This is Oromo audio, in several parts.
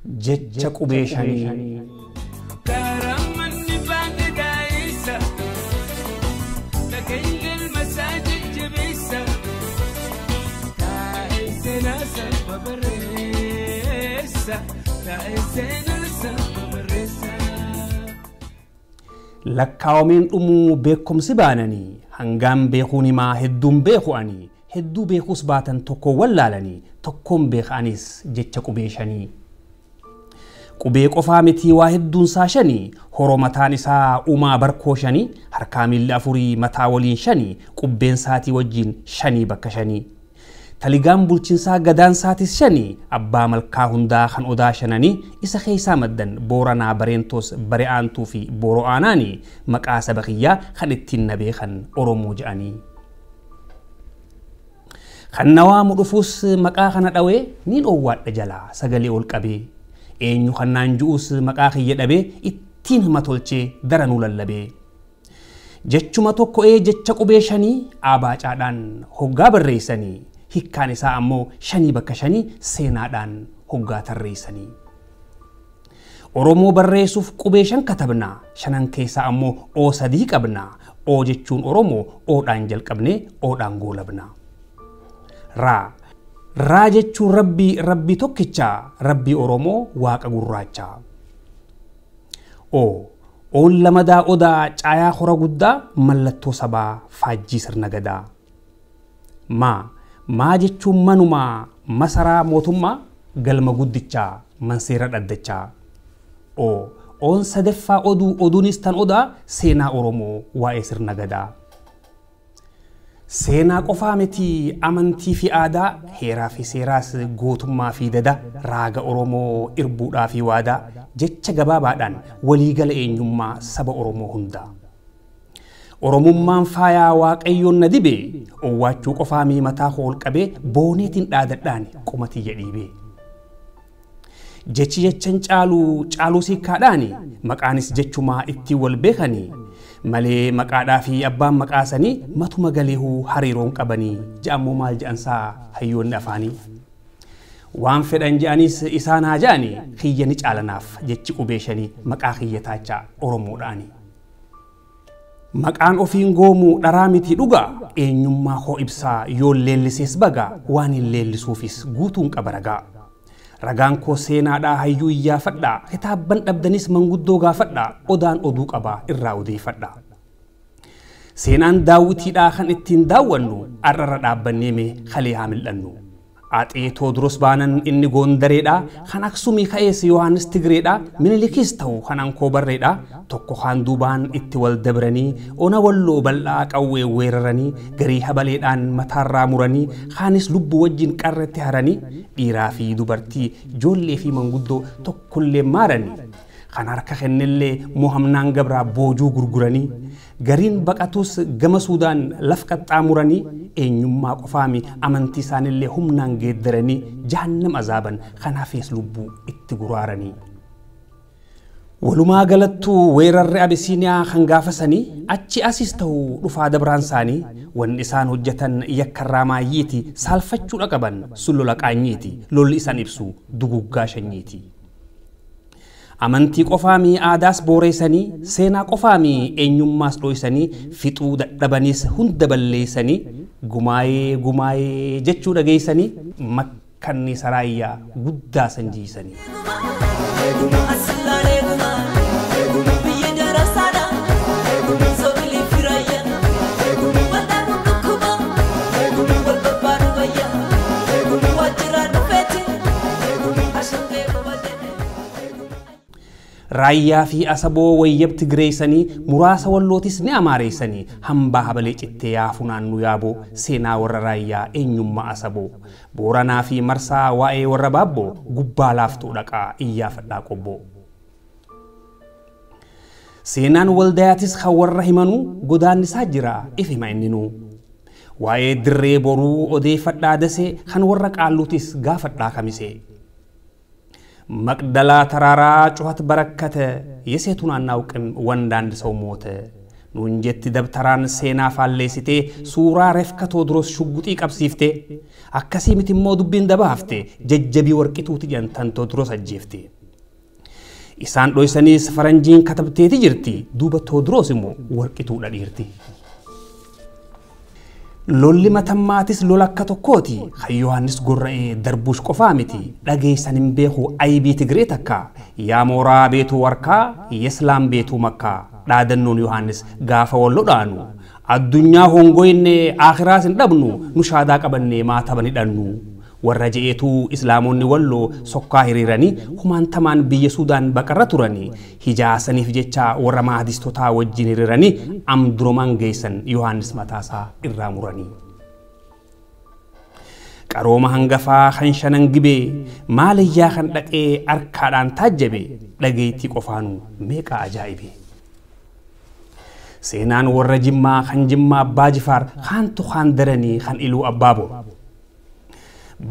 jecha qubeeshanii lakkaawameen dhumuu beekumsi baananii hangam beekuun himaa hedduun beeku'anii hedduu beekus baatan tokko wallaalanii tokkoon beekanis jecha qubeeshanii qubee qofaa miti waa hedduun saashanii horoo mataan isaa uumaa barkooshanii harkaa miilli afurii mataa waliin shanii qubbeen saatii wajjin shanii bakka shanii taligaan bulchiinsaa gadaan saatis shanii abbaa malkaa hundaa kan odaa shananii isa keessaa maddan booranaa bareentos bare'aantuu fi boro'aanaanii maqaa sabaqiyyaa kan ittiin nabee kan oromoo jedhanii kan nawaamu dhufuus maqaa kana dhawee niin owwaadha jalaa sagalee ol qabee eenyu kannaan ju'us maqaa kiyya dhabee ittiin hima tolchee daranuu lallabee jechuma tokko jecha qubeeshanii abaacaadhaan hoggaa barreessanii hikkaan isaa ammoo shanii bakka shanii seenaadhaan hoggaa tarreessanii oromoo barreessuuf qubeeshan katabna shanan keessaa ammoo oo sadii qabna oo jechuun oromoo oodhaan jalqabne oodhaan goolabna raa jechuun rabbii tokkicha rabbii oromoo waaqa gurraacha oon lamadaa odaa caayaa hora guddaa mallattoo sabaa faajjii sirna gadaa maa jechuun manumaa masaraa mootummaa galma guddichaa manseera dhaddachaa oon sadaffaa oduunis tan odaa seenaa oromoo waa'ee sirna gadaa seenaa qofaa miti amantii fi aadaa heeraa fi seeraas gootummaa fi dada raaga oromoo irbuudhaa fi waadaa jecha gabaabaadhaan waliigala eenyummaa saba oromoo hundaa oromummaan faayaa waaqayyoon na dibe owwaachuu qofaa mii mataa ol qabee booneetiin dhaadadhaan qumatii jedhiibee jechi jechan caaluu siikkaadhaani maqaanis jechumaa ittiin wal beekanii malee maqaadhaa fi abbaan maqaasanii matuma galeehuu hariiroon qabanii ja'ammoo maal ja'ansaa hayyoonni afaanii waan fedhan ja'anis isaan haa ja'anii kiyya ni caalanaaf jechi qubeeshanii maqaa kiyyataachaa oromoodhaani maqaan ofiin goomuu dharaa miti dhugaa eenyummaa koo ibsaa yoon leellisees bagaa waan hin leellisuufis guutuun qaba ragaa ragaan koo seenaadhaa hayyuu iyyaafadhaa kitaabban dhabdanis manguddoo gaafadhaa odaan oduu qabaa irraa odeeffadhaa seenaan daawwitiidhaa kan ittiin daawwannu arrara dhaabbannee mee kalee haa mil'annu aaxee toodros baanan inni goondareedhaa kan aksumii ka'ees yohaannis tigreedhaa minilikis ta'u kan ankoo barreedhaa tokko kaan duubaan itti wal dabranii ona walloo bal'aa qawwee weeraranii garii habaleedhaan mataarraa muranii kaanis lubbuu wajjin qarretti haranii dhiiraa fi dubartii ijoollee fi manguddoo tokkollee maaranii kan harka kennillee mohamnaan gabraa boojuu gurguranii gariin baqatus gama suudaan laf qaxxaamuranii eenyummaa qofaami amantii isaanillee humnaan geeddaranii jahannam azaaban kanaafis lubbuu itti guraaranii walumaa galattuu weerarri abisiiniyaa kan gaafasanii achi asis ta'u dhufaa dabraan isaanii wanni isaan hojjetan yakkarraa maayyiiti saalfachuudha qaban sullola qaanyiiti lolli isaan ibsu duguggaa shanyiiti amantii qofaami aadaas booreessanii seenaa qofaami eenyummaas dhoysanii fixuu dadhabanis hunda balleessanii gumaayee jechuu dhageessanii makkanni saraayyaa guddaa sanjiisanii raayyaa fi asaboo wayyab tigreessanii muraasa wallootis ni amaareessanii hambaa habalee cittee yaafuu naannoo yaaboo seenaa warra raayyaa eenyummaa asaboo booranaa fi marsaa waa'ee warra baabboo gubbaa laaftuu dhaqaa iyyaafadhaa qobboo seenaan waldayaatis kan warra himanuu godaannisaa jira ifima inninuu waa'ee dirree boruu odeeffadhaa dasee kan warra qaalluutis gaafadhaa kamisee مقدلا ترارا جوات بركته يسيتون عناوكم وندان سو موته nuun jetti dabtaraan seenaa faalleessitee suuraa Refka Toodiroos shugguxii qabsiiftee akkasii miti immoo dubbiin dabaafte jajjabii warqituuti jantan Toodiroos ajjeefte. Isaan dhoysaniis faranjiin katabteeti jirti duuba Toodiroos immoo warqituudha dhiirti. Lolli matammaatis lola akka tokkooti kan Yohaannis gorra'ee darbuush qofaa miti dhageessan hin beeku aybii Tigree takka yaa mooraa beetuu warkaa Yeslaam beetuu makkaa dhaadannoon Yohaannis gaafa wal lodhaanu addunyaa hongoyne akhiraas hin dhabnu nu shaadaa qabannee maatabani dhannu warra je'eetu islaamonni walloo sokkaa hiriiranii humaantamaan biyya Suudaan baqarra turanii hijaasaniif jecha warra maahdistotaa wajjin hiriiranii amduroman geessan Yohaannis mataasaa irraa muranii. Qarooma hangafaa kan shanan gibee maaliyyaa kan dhaqee arkaadhaan taajjabe dhageettii qofaanuu meeqa ajaa'ibe. Seenaan warra Jimmaa kan Jimmaa Abbaa Jifaar kaantu kaan daranii kan Iluu Abbaabo.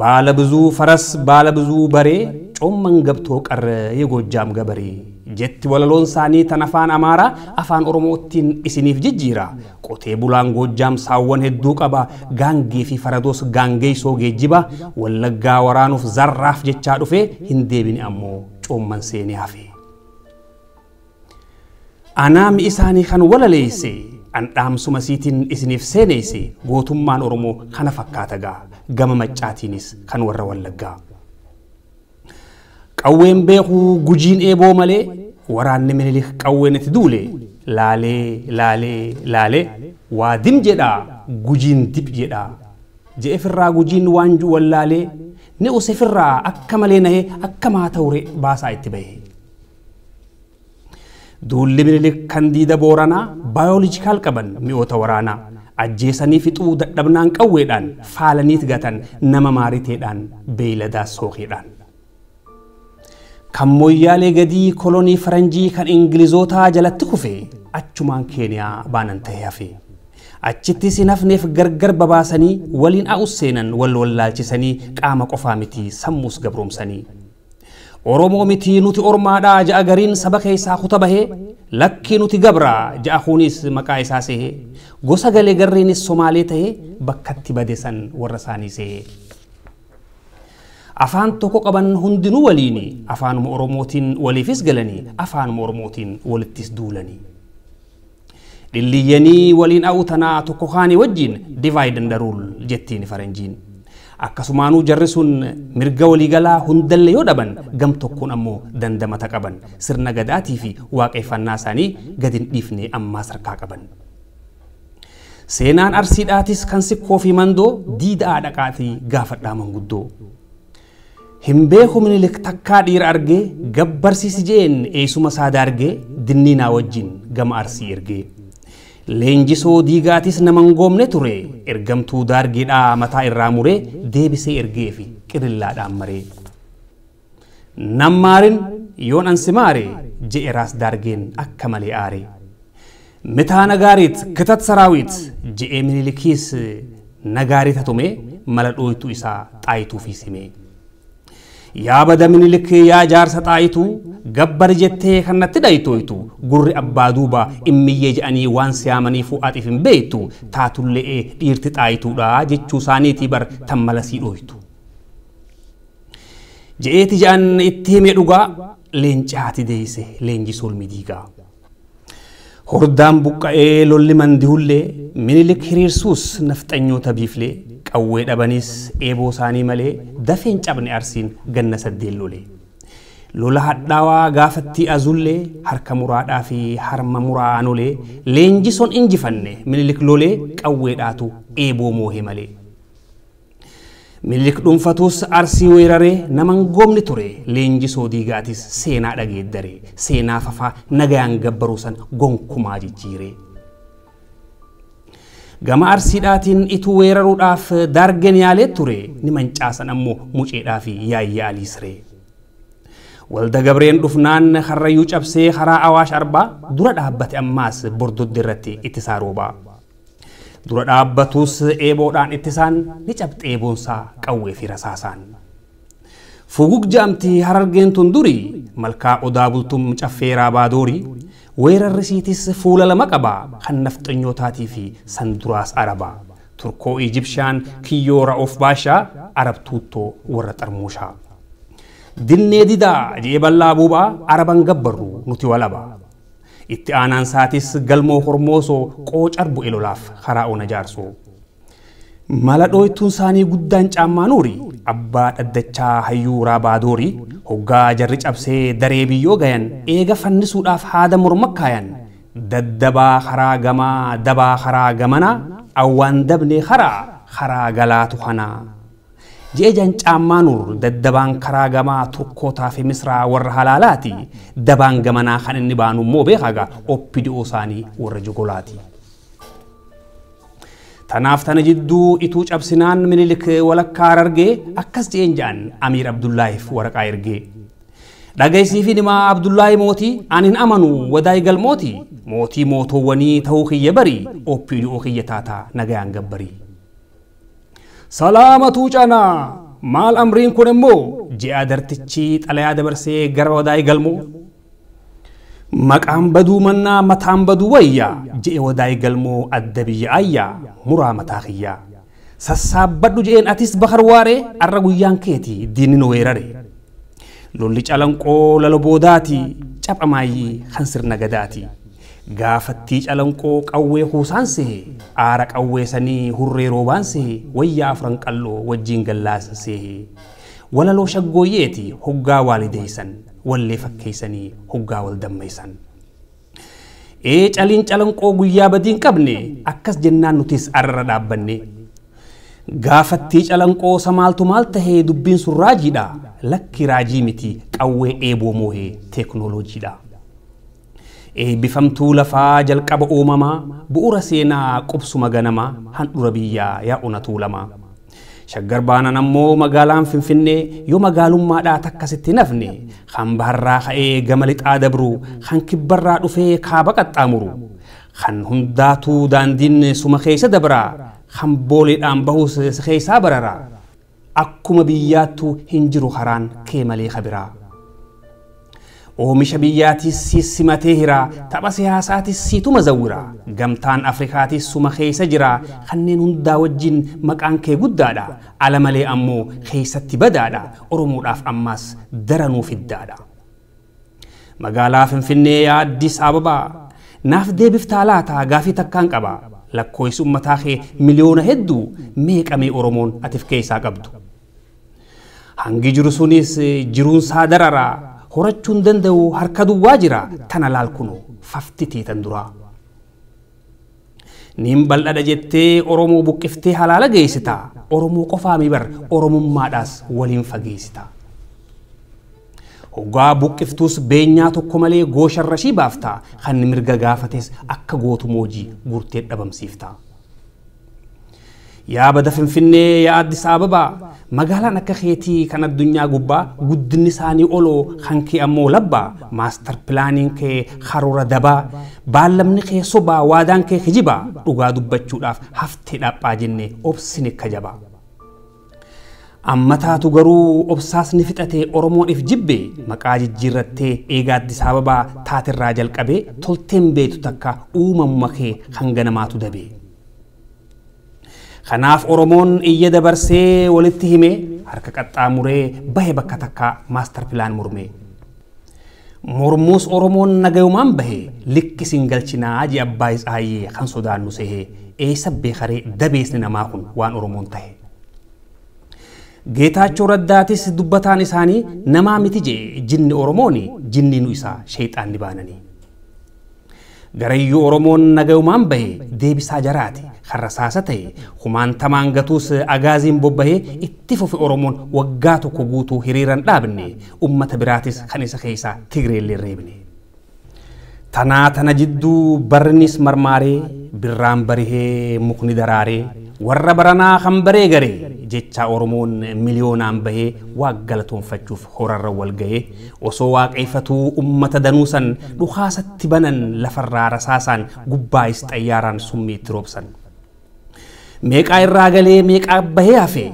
ባለ ብዙ ፈረስ ባለ ብዙ በሬ ጮመን ገብቶ ቀረ የጎጃም ገበሬ ጀት ወለሎን ሳኒ ተነፋን አማራ አፋን ኦሮሞቲን ኢሲኒፍ ጅጂራ ቆቴ ቡላን ጎጃም ሳወን ሄዱ ቀባ ጋንጌ ፊ ፈረዶስ ጋንጌይሶ ጌጅባ ወለጋ ወራኑፍ ዘራፍ ጀቻ ዱፌ ሂንዴቢን አሞ ጮመን ሴኒ አፌ አናም ኢሳኒ ከን ወለሌይሴ አንዳም ሱመሲቲን ኢሲኒፍ ሴኔይሴ ጎቱማን ኦሮሞ ከነፈካተጋ gama machaatiinis kan warra wallaggaa qawween beeku gujiin eeboo malee waraanni Minilik qawween itti duule laalee waa dim jedha gujiin dib jedha je'efirraa gujiin waanju wallaalee ni usefirraa akka malee nahee akka maatawre baasaa itti bahe duulli Minilik kan diida Booranaa baayoloojikaal qaban mi'oota waraanaa ajjeesanii fixuu dadhabnaan qawweedhaan faalaniit gatan nama maariteedhaan beeyladaa sooqeedhaan. Kan Moyyaalee gadii kolonii faranjii kan Ingilizootaa jalatti kufe achumaan Keeniyaa baanan ta'ee hafe. Achitti sinafneef gargar babaasanii waliin a'us seenan wal wallaalchisanii qaama qofaa miti sammuus gabroomsanii. Oromoo miti nuti ormaadhaa ja'a gariin saba keessaa kuta bahee lakki nuti gabraa ja'a kunis maqaa isaa sehee gosa galee garreenis Somaalee ta'ee bakkatti badesan warra isaanii sehee. Afaan tokko qaban hundinuu waliini afaanuma Oromootiin waliifis galanii afaanuma Oromootiin walittis duulanii. Dhilliyyanii waliin a'utanaa tokko kaanii wajjin divide and rule jettiin faranjiin. Akkasumaanuu jarri sun mirga waliigalaa hundalle yoo dhaban gam tokkoon ammoo dandamata qaban sirna gadaatii fi waaqeffannaa isaanii gad hin dhiifne ammaas harkaa qaban. Seenaan Arsiidhaatis kan sikkoo fi mandoo diidaa dhaqaatii gaafadhaa manguddoo. Hin beeku Minilik takkaa dhiira argee gabbarsiisi jeen eesuma saada argee dinniinaa wajjin gama Arsii ergee. Leenjisoo diigaatis naman goomne ture ergamtuu daargeedhaa mataa irraa muree deebisee ergee fi qirillaadhaan maree. Nammaarin yoon ansimaare je'e raas daargeen akka malee aare. Mitaa nagaariit kitat saraawit je'ee Minilikiis nagaarit hatume mala dhooytu isaa xaayituu fi simee. Yaa bada Minilik yaa jaarsa xaayituu gabbar jettee kanatti dhayitooytu gurri abbaa duuba immiyyee je'anii waan siyaamaniifuu atiif hin beektu taatullee dhiirti xaayituudha jechuu isaaniitii bar tan malasii dhooytu. Je'eeti je'an itti himee dhugaa leenci haati deeyse leenji solmi diigaa. Hordaan buqqa'ee lolli mandihullee Minilik hiriirsuus nafxanyoota biiflee qawwee dhabanis eeboo isaanii malee dafeen cabne Arsiin ganna saddeen lolee. Lola hadhaawaa gaafatti azullee harka muraadhaa fi harma muraanolee leenjison injifanne Minilik lolee qawweedhaatu eeboo moohe malee. Minilik dhuunfatus Arsii weeraree naman goomni ture leenjisoo diigaatis seenaa dhageeddare seenaa fafaa nagayaan gabbaruusan gonkumaa jijjiiree. Gama Arsiidhaatiin ituu weeraruudhaaf daargeen yaalee ture ni mancaasan ammoo muceedhaa fi yaayyaa aliisree. Walda Gabreen dhufnaan Karrayyuu cabsee karaa Awaash Arbaa dura dhaabbate ammaas bordodde irratti ittisaa roobaa. Dura dhaabbatus eeboodhaan ittisaan ni cabxe eeboonsaa qawwee fi rasaasaan. Fugug jaamti harargeen tunduri malkaa odaa bultum caffeeraa baadoori weerarrisiitis fuula lama qaba kan nafxanyootaati fi sanduraas araba turkoo Egyptian kiyyoora of baashaa arab tuuttoo warra xarmuushaa dinnee didaa jee ballaa buubaa araban gabbarru nuti walaba itti aanaan saatis galmoo hormoosoo qoocar bu'e lolaaf karaa ona jaarsoo mala dhoytuun saanii guddaan caammaanuri abbaa dhaddachaa hayyuu raabaadoori hoggaa jarri cabsee daree biyyoo gayan eega fannisuudhaaf haada mormakkaayan daddabaa karaa gamaa dabaa karaa gamana awwaan dabnee karaa galaatu kanaa jeejan caammaanur daddabaan karaa gamaa turkootaa fi misraa warra halaalaati dabaan gamanaa kan inni baanu immoo beekaga oppidi'oo isaanii warra jogolaati. Tanaaf tana jidduu ituu cabsinaan minilik walakkaa argee akkas jeen jaan Amiir Abdullaahiif waraqaa ergee. Dhagaysiifi nimaa Abdullaahi mootii anin amanu wadaay galmooti mootii mootoowwanii ta'uu kiyya barii oppiiduu kiyya taataa nagayaan gabbarii. Salaamatuu canaa maal amriin kun immoo ji'a dartichi xalayaa dabarsee gara wadaay galmoo. Maqaan baduu mannaa mataan baduu wayyaa je'e wadaay galmoo adda biyya ayyaa muraa mataa kiyyaa sassaabbadhu je'een atis bakar waaree arra guyyaan keeti diinni nu weerare lolli calanqoo lalo boodaati caphamaayyi kan sirna gadaati gaafattii calanqoo qawwee kuusaan sehe aara qawwee sanii hurree roobaan sehe wayyaa afran qalloo wajjiin gallaasan sehe walaloo shaggooyyeeti hoggaa waalideeysan wallee fakkeessanii hoggaa wal dammeessan. Caliin calanqoo guyyaa badiin qabne akkas jennaan nutis arra dhaabbanne. Gaafattii calanqoo samaaltu maal tahee dubbiin sun raajiidha lakki raajii miti qawwee eeboo moohee teeknooloojiidha. Eebbifamtuu lafaa jalqaba uumamaa bu'uura seenaa qubsuma ganamaa handhura biyyaa yaa'una tuulamaa. Shaggar baanan ammoo magaalaan Finfinnee yoo magaalummaadhaa takkasitti nafne kan baharraa ka'ee gama lixaa dabru kan kibbarraa dhufee kaaba qaxxaamuru kan hundaatuu daandiin suma keessa dabraa kan booleedhaan bahus keessaa barara akkuma biyyaattu hin jiru karaan kee malee kabiraa. Oomisha biyyaatis simatee hira tapha siyaasaatis siituma zawwira gamtaan Afrikaatis suma keessa jira kanneen hundaa wajjin maqaan kee guddaadha ala malee ammoo keessatti badaadha Oromoodhaaf ammas daranuu fiddaadha. Magaalaa Finfinnee yaa Addis Ababaa naaf deebiftaa laata gaafii takkaan qaba lakkoofsi uummataa kee miliyoona hedduu meeqamee Oromoon atif keessaa qabdu. Hangi jiru sunis jiruunsaa dararaa horachuun danda'u harka duwwaa jira tana laal kunu fafti tiitan duraa. Nin bal'adha jettee Oromoo buqqiftee halaala geessita Oromoo qofaa mibar Oromummaadhaas waliin fageessita. Hoggaa buqqiftuus beenyaa tokko malee goosharra shii baafta kan mirga gaafates akka gootu moojii gurtee dhabamsiifta. Yaa bada Finfinnee yaa Addis Ababaa magaalaan akka keetii kan addunyaa gubbaa guddinni isaanii oloo kan kee ammoo labbaa maastar pilaaniin kee karoora dabaa baallamni kee sobaa waadaan kee kijibaa dhugaa dubbachuudhaaf haftee dhaphaa jennee obsine kajabaa. Ammataatu garuu obsaasni fixatee Oromoon if jibbe maqaa jijjiirrattee eegaa Addis Ababaa taatirraa jalqabee tolteen beetu takka uumamuma kee kan ganamaatu dabee. Kanaaf Oromoon iyya dabarsee walitti himee harka qaxxaamuree bahe bakka takka maastar pilaan murmee. Mormuus Oromoon nagayumaan bahe likkisin galchinaa aji abbaa isaayyee kan sodaannu sehee eessa beekaree dabeesni namaa kun waan Oromoon tahe. Geetaachoo Raddaatis dubbataan isaanii namaa miti jee jinni Oromooni jinniinu isaa sheexaanni baananii. Garayyuu Oromoon nagayumaan bahe deebisaa jaraati harrasaasa ta'e kumaantamaan gatuus agaaziin bobbahee itti fufe Oromoon waggaa tokko guutuu hiriiran dhaabne ummata biraatis kan isa keessaa Tigreellee reebne. Tana jidduu barnis marmaaree birraan barihee mukni daraaree warra baranaa kan baree garee jecha Oromoon miliyoonaan bahee waaqgalatoonfachuuf horarra wal ga'ee osoo waaqeeffatuu ummata danuusan dhukaasatti banan lafarraa rasaasaan gubbaayis xayyaaraan summiitti roobsan. Meeqaa irraa galee meeqaa bahee hafe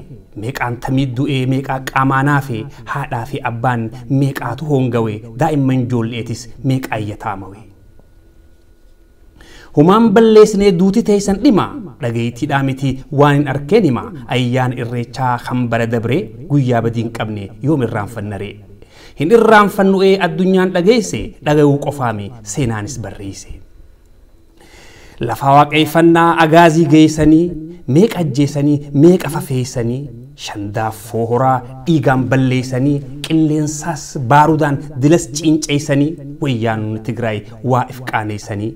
meeqaan tamii du'ee meeqaa qaamaa fi haadhaa fi abbaan meeqaatu hongawe daa'imman ijoolleetis meeqaa iyyataamawe. Humaan balleessinee duuti teessan dhima dhagayitiidhaa miti waan hin arkeen hima ayyaan irreechaa kan bara dabree guyyaa badii hin qabne yoom irraanfannaree. Hin irraanfannu'ee addunyaan dhageesse dhagayuu qofaami seenaanis barreesse. Lafa waaqeffannaa agaazii geessanii meeqa ajjeesanii meeqa fafeessanii shandaaffoo horaa dhiigaan balleessanii qilleensaas baarudaan dilas ciinceessanii wayyaanonni Tigraay waa if qaaneessanii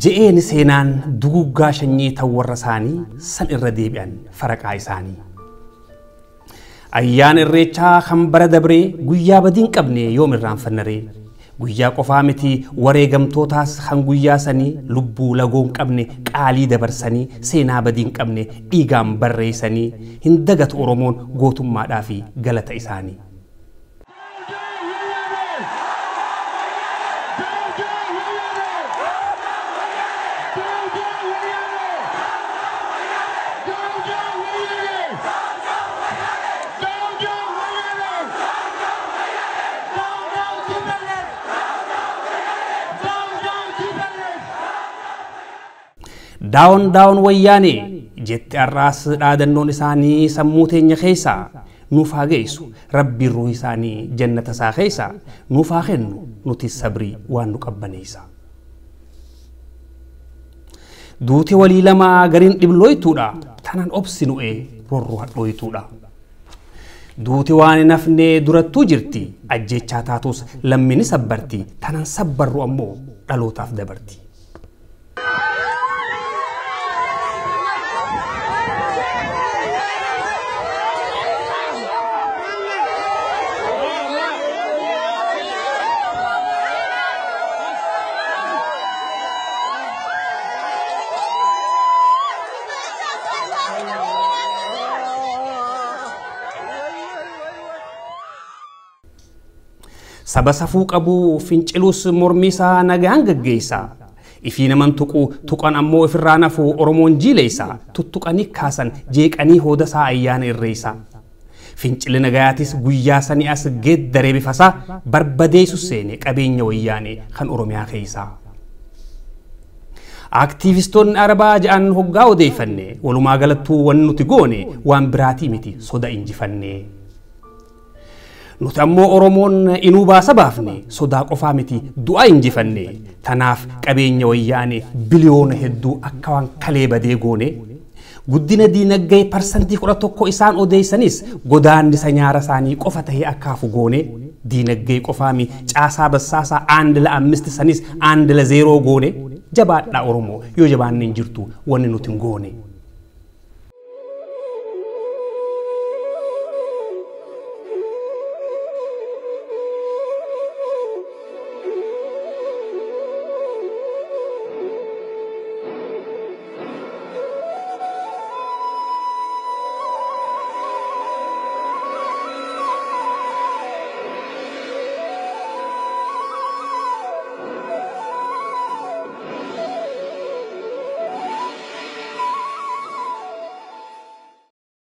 je'een seenaan duguggaa shanyii ta'u warra isaanii san irra deebi'an faraqaa isaanii. Ayyaan irreechaa kan bara dabree guyyaa badii hin qabne yoom irraanfannaree. Guyyaa qofaa miti wareegamtootaas kan guyyaa sanii lubbuu lagoo hin qabne qaalii dabarsanii seenaa badii hin qabne dhiigaan barreessanii hin dagatu Oromoon gootummaadhaa fi galata isaanii. Daawun wayyaane jetti arraas dhaadannoon isaanii sammuu teenya keessa nuuf haa geessu rabbiin ruuhi isaanii jannata isaa keessa nuuf haa kennu nuti sabrii waan nu qabbaneessa. Duuti walii lama gariin dhiblooytuudha tanan obsinu'ee rorroo hadhooytuudha. Duuti waan hin hafne durattuu jirti ajjechaa taatus lammini sabbarti tanan sabbarru ammoo dhalootaaf dabarti. Saba safuu qabu fincilus mormisaa nagaan gaggeessa. Ifii naman tuqan ammoo ifirraa nafu Oromoon jiileessa. Tuttuqanii kaasan jeeqanii hoodasaa ayyaana irreessa. Fincili nagayaatis guyyaa sanii as geeddaree bifasaa barbadeessu seene qabeenya wayyaane kan Oromiyaa keessa. Aktiivistoonni Arabaa ja'an hoggaa odeeffanne walumaa galattuu waan nuti goone waan biraatii miti soda injifanne. Nuti ammoo Oromoon inuu baasa baafne sodaa qofaa miti du'a injifanne tanaaf qabeenya wayyaane biliyoona hedduu akka waan kalee badee goone guddina diinagdee parsantii 11 isaan odeessanis godaannisa nyaara isaanii qofa tahee akkaafu goone diinagdee qofaami caasaa bassaasaa aandila 5 sanis aandila 0 goone jabaadhaa Oromoo yoo jabaanne hin jirtu wanni nuti hin goone.